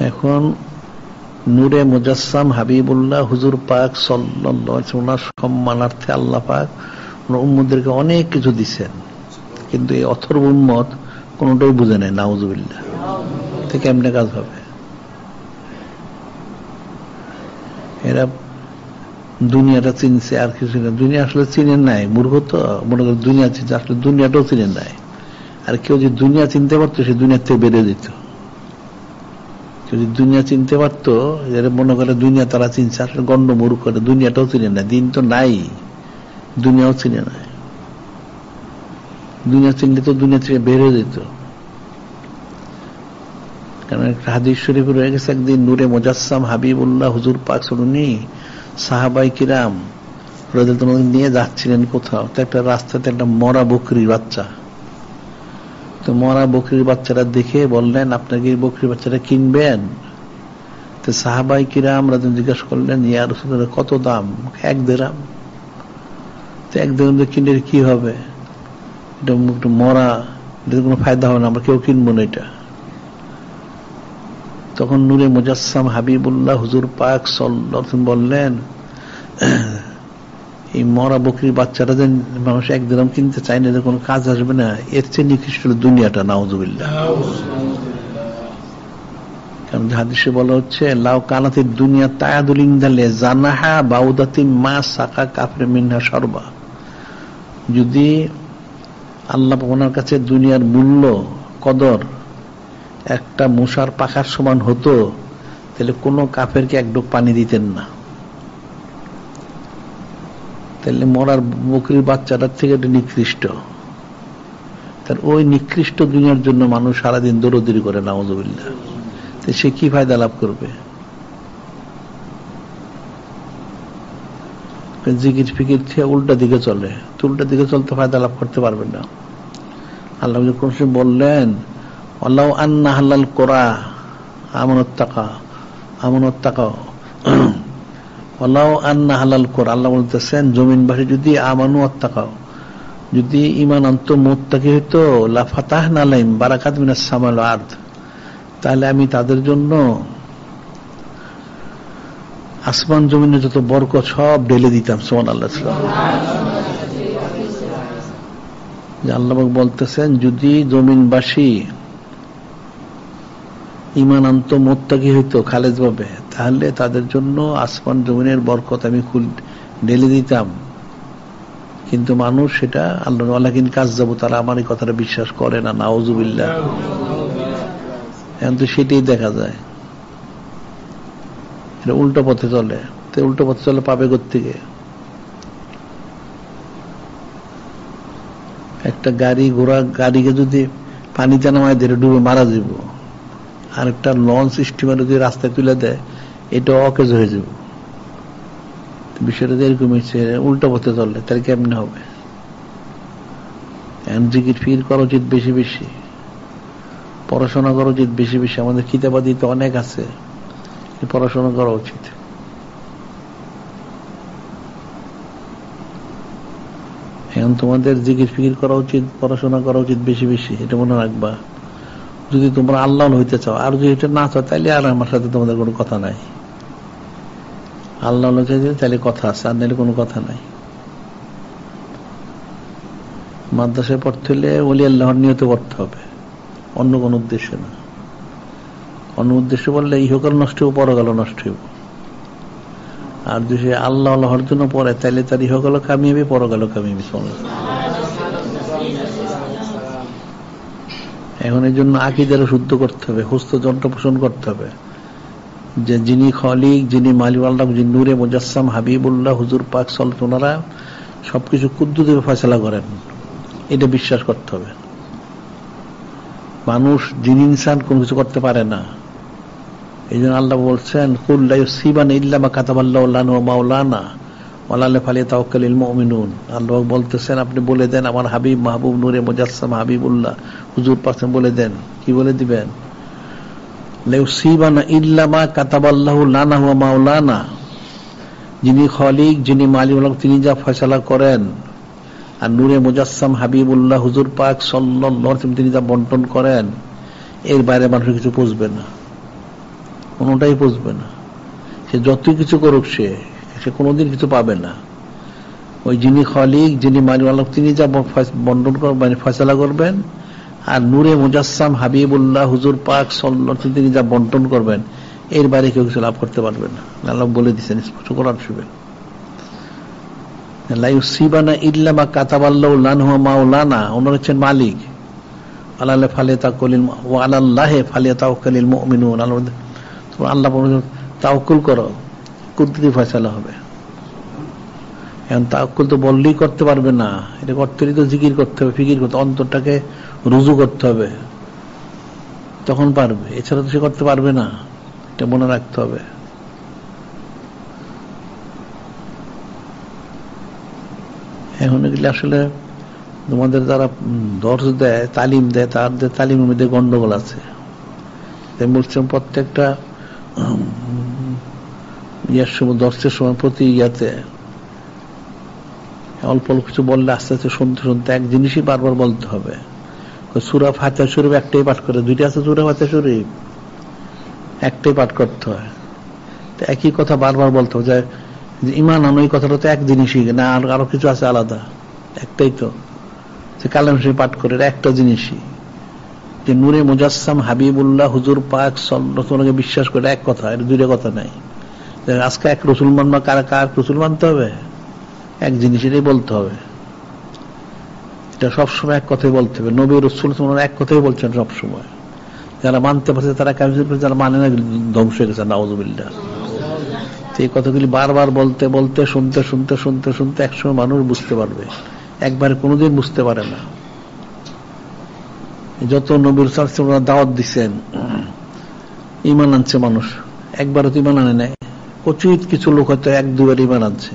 এখন নূরে মুজাসসাম হাবিবুল্লাহ হুজুর পাক সাল্লাল্লাহু আলাইহি ওয়াসাল্লাম সম্মানার্থে আল্লাহ পাক উম্মতদেরকে অনেক কিছু দিচ্ছেন, কিন্তু এই অথর্ব উম্মত কোনটাই বুঝে নেয়। নাউজুবিল্লাহ। থেকে কেমনে কাজ হবে? এরা দুনিয়াটা চিনছে আর কিছু না, দুনিয়া আসলে চিনে নাই, মূর্খ তো মনে করে দুনিয়া চিনছে, আসলে দুনিয়াটাও চিনে নাই। আর কেউ যদি দুনিয়া চিনতে পারতো সে দুনিয়ার থেকে বেরিয়ে যেত। যদি দুনিয়া চিনতে পারতো, এরা মনে করে দুনিয়া তারা চিনছে, আসলে গণ্ড মূর্খ, দুনিয়াটাও চিনে নাই, দিন তো নাই, দুনিয়াও চিনে নাই। দুনিয়া চিনলে তো দুনিয়া থেকে বের হয়ে যেত। কারণ একটা হাদিস শরীফে রয়ে গেছে, একদিন নূরে মুজাসসাম হাবিবুল্লাহ হুজুর পাক শুনুনি সাহাবাই কিরাম রাদিয়াল্লাহু আনহুম নিয়ে যাচ্ছিলেন কোথাও, তো একটা রাস্তাতে একটা মরা বকরির বাচ্চা, তো মরা বকরির বাচ্চাটা দেখে বললেন, আপনাকে এই বকরির বাচ্চাটা কিনবেন? তো সাহাবাই কিরাম রাদিয়াল্লাহু জিজ্ঞাসা করলেন, ইয়া রাসূলুল্লাহ কত দাম? 1 দিরহাম। তো 1 দিরহাম কিনলে কি হবে? এটা একটু মরা, এটা কোনো ফায়দা হবে না, আমরা কেউ কিনবো না এটা। তখন নূরে মুজাসসাম হাবিবুল্লাহ হুজুর পাক সাল্লাল্লাহু আলাইহি ওয়াসাল্লাম বললেন, এই মরা বকরির বাচ্চাটা যে মানুষ 1 দিরহাম কিনতে চায় না, এদের কোনো কাজ আসবে না, এর চেয়ে নিকৃষ্ট দুনিয়াটা। নাউজুবিল্লাহ। কারণ হাদিসে বলা হচ্ছে, লাউ কানাতিদ দুনিয়া তায়াদুল ইনদালে জানাহা বাউদাতিন মা সাকা কাফরে মিনহা শরবা। যদি আল্লাহ ওনার কাছে দুনিয়ার মূল্য কদর একটা মশার পাখার সমান হতো, তাহলে কোনো কাফেরকে 1 ঢোক পানি দিতেন না। তাহলে মরার বকরির বাচ্চাটার থেকে এটা নিকৃষ্ট। তার ওই নিকৃষ্ট দুনিয়ার জন্য মানুষ সারাদিন দৌড়দৌড়ি করে। নাউজুবিল্লাহ। তো সে কি ফায়দা লাভ করবে? জিকির ফিকির থেকে উল্টা দিকে চলে, তো উল্টা দিকে চলতে ফায়দা লাভ করতে পারবে না। আল্লাহ কোন বললেন, আল্লাহ আন্না হালাল কোরা আমানত তাকা আল্লাহ আন্না হালাল কোরা। আল্লাহ বলতেছেন, জমিনবাসী যদি আমানু আত্তাকাও, যদি ঈমান আনত, মুত্তাকি হইতো, লা ফাতাহনা আলাইহিম বারাকাত মিনাস সামাল ওয়াল আরদ, তাহলে আমি তাদের জন্য আসমান জমিনে যত বরকত সব ঢেলে দিতাম। সুবহানাল্লাহ। আল্লাহ বলতেছেন, যদি জমিনবাসী ঈমান আনত, মুত্তাকি হইতো খালেজ ভাবে, তাহলে তাদের জন্য আসমান জমিনের বরকত আমি ঢেলে দিতাম। কিন্তু মানুষ সেটা আল্লাহ ওয়ালাকিন কাযযাবু, তারা আমার এই কথাটা বিশ্বাস করে না। নাউযুবিল্লাহ। এখন তো সেটাই দেখা যায়, এটা উল্টো পথে চলে। তো উল্টো পথে চলে পাবে কোত্থেকে? একটা গাড়ি ঘোড়া গাড়িকে যদি পানিতে নামায় ধরে ডুবে মারা যাব, আর একটা লঞ্চ স্টিমার যদি রাস্তায় তুলে দেয়, এটা অকেজ হয়ে যাব। বিষয়টা এরকম হচ্ছে, উল্টো পথে চললে তাহলে কেমনে হবে? জিকির ফিকির করা উচিত বেশি বেশি, পড়াশোনা করা উচিত বেশি বেশি। আমাদের কিতাবাদি তো অনেক আছে, পড়াশোনা করা উচিত। এখন তোমাদের জিকির ফিকির করা উচিত, পড়াশোনা করা উচিত বেশি বেশি, এটা মনে রাখবা। যদি তোমরা আল্লাহ হইতে চাও, আর যদি এটা না চাও, তাহলে আর আমার সাথে তোমাদের কোনো কথা নাই। আল্লাহ তাহলে কথা আছে, আর নাহলে কোনো কথা নাই। মাদ্রাসায় পড়তে হলে ওলি আল্লাহর নিয়তে পড়তে হবে, অন্য কোন উদ্দেশ্য না। অন্য উদ্দেশ্য বললে ইহকাল নষ্ট হইব, পরকাল নষ্ট হইব। আর যদি আল্লাহ আল্লাহর জন্য পড়ে, তাহলে তার ইহকালও কামিয়াবি, পরকালও কামিয়াবি। এখন এই জন্য আকীদারও শুদ্ধ করতে হবে, হুস্ত যন্ত্র পোষণ করতে হবে, যে যিনি খলিক, যিনি মালিক আল্লাহ, যিনি নূরে মুজাসসাম হাবিবুল্লাহ হুজুর পাক সাল্লাল্লাহু আলাইহি ওয়াসাল্লাম সবকিছু কুদ্দুসে ফয়সালা করেন, এটা বিশ্বাস করতে হবে। মানুষ জিন ইনসান কোন কিছু করতে পারে না। এই জন্য আল্লাহ বলছেন, কুল লা ইউসিবানা ইল্লা মা কাতাবাল্লাহু লানা ওয়া মাওলানা ওয়া আলা আল্লাহি ফালিয়াতাওয়াক্কালিল মুমিনুন। আল্লাহ বলতেছেন, আপনি বলে দেন আমার হাবিব মাহবুব নূরে মুজাসসাম হাবিবুল্লাহ হুজুর পাক বলে দেন, কি বলে দিবেন? লা ইউসিবানা ইল্লা মা কাতাবাল্লাহু লানা ওয়া মাওলানা, যিনি খলিক, যিনি মালিক, তিনি যা ফয়সালা করেন, আর নূরে মুজাসসাম হাবিবুল্লাহ হুজুর পাক সাল্লাল্লাহু আলাইহি ওয়াসাল্লাম তিনি যা বন্টন করেন, এর বাইরে মানুষ কিছু বুঝবে না। কোনোটাই বুঝবে না। সে যতই কিছু করুক সে কোনোদিন কিছু পাবে না। ওই যিনি খালিক, যিনি মালিক, তিনি যা বন্টন করবেন, মানে ফয়সালা করবেন, আর নূরে মুজাসসাম হাবিবুল্লাহ হুজুর পাক সাল্লাল্লাহু আলাইহি তিনি যা বন্টন করবেন, এর বাইরে কেউ কিছু লাভ করতে পারবে না। আল্লাহ বলে দিচ্ছেন স্পষ্ট কোরআন শরীফে, লা ইউসিবানা ইল্লা মা কাতাবাল্লাহু লানা মাওলানা, ওনার হচ্ছেন মালিক। আল্লাহ ফালিয়াতাওয়াক্কালিল ওয়া আলাল্লাহি ফালিয়াতাওয়াক্কালিল মুমিনুন, আল্লাহ তাওয়াক্কুল করো, কুদরতি ফয়সালা হবে। এখন তাওয়াক্কুল তো বললেই করতে পারবে না, এটা করতে হলে তো জিকির করতে হবে, ফিকির করতে, অন্তরটাকে রুজু করতে হবে, তখন পারবে। এছাড়া তো সে করতে পারবে না, এটা মনে রাখতে হবে। এখন এগুলি আসলে তোমাদের যারা দর্শ দেয়, তালিম দেয়, তাদের তালিমের মধ্যে গন্ডগোল আছে। বলছিলাম প্রত্যেকটা ইয়ার সময়, দর্শের সময় প্রতি ইয়াতে অল্প অল্প কিছু বললে আস্তে আস্তে শুনতে শুনতে এক জিনিসই বারবার বলতে হবে। সূরা ফাতিহা শরীফ একটাই পাঠ করে, দুইটা আছে সূরা ফাতিহা শরীফ, একটাই পাঠ করতে হয়। তো একই কথা বারবার বলতে হবে, যে ঈমান আনো, এই কথাটা তো এক জিনিসই না, আর আরো কিছু আছে আলাদা? একটাই তো, যে কালাম শরীফ পাঠ করে একটা জিনিসই, যে নূরে মুজাসসাম হাবিবুল্লাহ হুজুর পাক সাল্লাল্লাহু আলাইহি ওয়াসাল্লামকে বিশ্বাস করে, এক কথা, এটা দুইটা কথা নাই। আজকে এক রসুল মানবা, কার রসুল মানতে হবে? এক জিনিসেরই বলতে হবে, এটা সবসময় এক কথাই বলতে হবে। নবী রাসূল এক কথাই বলছেন সবসময়। যারা মানতে পারছে তারা কাফির, যারা মানে না ধ্বংস হয়ে গেছে, নাউযুবিল্লাহ। এই কথাগুলি বারবার বলতে বলতে, শুনতে শুনতে শুনতে শুনতে একসময় মানুষ বুঝতে পারবে, একবারে কোনোদিন বুঝতে পারে না। যত নবী রাসূল দাওয়াত দিচ্ছেন, ঈমান আনছে মানুষ, একবারও তো ঈমান আনে নাই। উচিত কিছু লোক হয়তো এক দুবার ঈমান আনছে,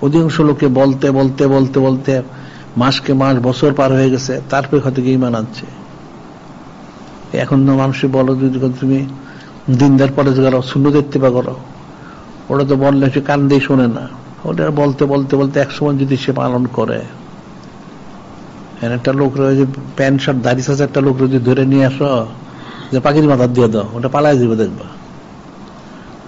অধিকাংশ লোকে বলতে বলতে বলতে বলতে মাসকে মাস, বছর পার হয়ে গেছে, তারপরে হয়তো কি ঈমান আনছে। এখন তো মানুষের বলো, যদি তুমি দিনদার পরে করো, সুন্নাত ইত্তেবা করো, ওটা তো বললে সে কান দিয়ে শোনে না। ওটা বলতে বলতে বলতে একসময় যদি সে পালন করে, একটা লোক রয়েছে প্যান্ট শার্ট দাড়ি আছে, একটা লোক যদি ধরে নিয়ে আসো, যে পাখির মাথা দিয়ে দাও, ওটা পালাই দিব, দেখবা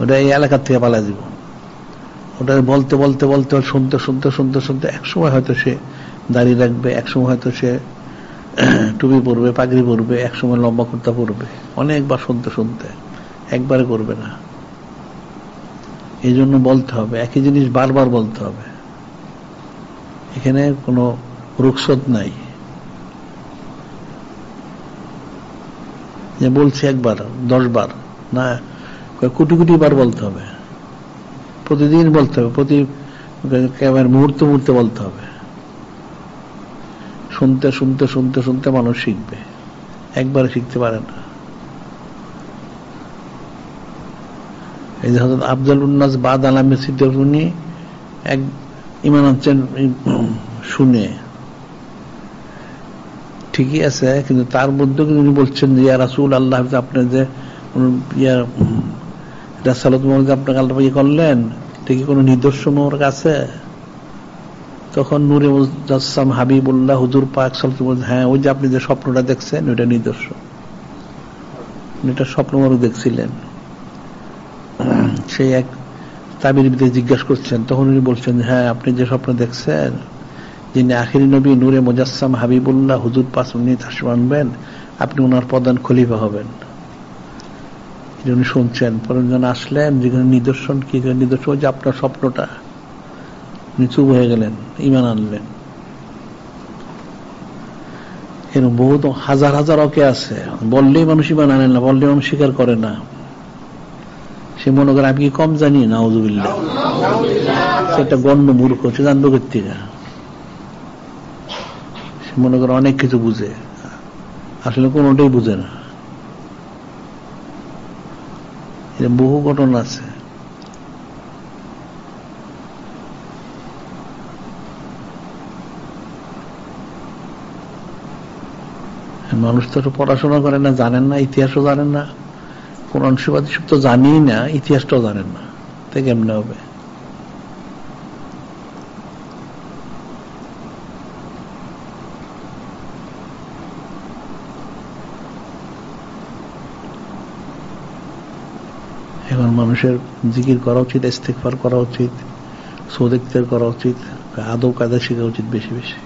ওটা এই এলাকার থেকে পালাই দিব। ওটা বলতে বলতে বলতে শুনতে শুনতে শুনতে শুনতে একসময় হয়তো সে দাড়ি রাখবে, একসময় হয়তো সে টুপি পরবে, পাগড়ি পরবে, একসময় লম্বা কুর্তা পরবে, অনেকবার শুনতে শুনতে, একবারে করবে না। এই জন্য বলতে হবে, একই জিনিস বারবার বলতে হবে। এখানে কোনো রুখসত নাই যে বলছি একবার 10 বার না, কোটি কোটি বার বলতে হবে, প্রতিদিন বলতে হবে, প্রতি মুহূর্তে মুহূর্তে বলতে হবে। শুনতে শুনতে শুনতে শুনতে মানুষ শিখবে, একবারে শিখতে পারে না। এই যে হযরত আফজালুন নাস বাদ আলামে সিদ্দিক, উনি এক ঈমান আনছেন শুনে, ঠিকই আছে, কিন্তু তার মধ্যে উনি বলছেন যে ইয়া রাসূলুল্লাহ, আপনি যে রাসালাত আপনাকে আল্লাহ করলেন, ঠিকই কোনো নিদর্শন ওর কাছে? তখন নূরে মুজাসসাম হাবিবুল্লাহ হুজুর পাক সাল্লাল্লাহু আলাইহি ওয়াসাল্লাম, হ্যাঁ, ওই যে আপনি যে স্বপ্নটা দেখছেন ওইটা নিদর্শন, এটা স্বপ্ন মনে দেখছিলেন। সেই এক তাবির ভিতরে জিজ্ঞাসা করছেন, তখন উনি বলছেন, হ্যাঁ, আপনি যে স্বপ্ন দেখছেন, যিনি আখিরি নবী নূরে মুজাসসাম হাবিবুল্লাহ হুজুর পাক উনি আনবেন, আপনি ওনার প্রধান খলিফা হবেন। উনি শুনছেন, পরে যখন আসলেন, যেখানে নিদর্শন, কি নিদর্শন? যে আপনার স্বপ্নটা। উনি চুপ হয়ে গেলেন, ঈমান আনলেন। এরকম বহুত হাজার হাজার অকে আছে, বললেই মানুষ ঈমান আনে না, বললেই মানুষ স্বীকার করে না। সে মনে করে আমি কি কম জানি? নাউযুবিল্লাহ। সেটা গণ্য মূর্খ, সে জানবে কোত্থেকে? সে মনে করে অনেক কিছু বুঝে, আসলে কোনোটাই বুঝে না। বহু ঘটনা আছে। মানুষ তো পড়াশোনা করে না, জানেন না, ইতিহাসও জানেন না, কোরআন শরীফ তো জানিই না, ইতিহাসটাও জানেন না, তাই কেমনে হবে? এখন মানুষের জিকির করা উচিত, ইস্তেগফার করা উচিত, সৌদ ইখতিয়ার করা উচিত, আদব কায়দা শেখা উচিত বেশি বেশি।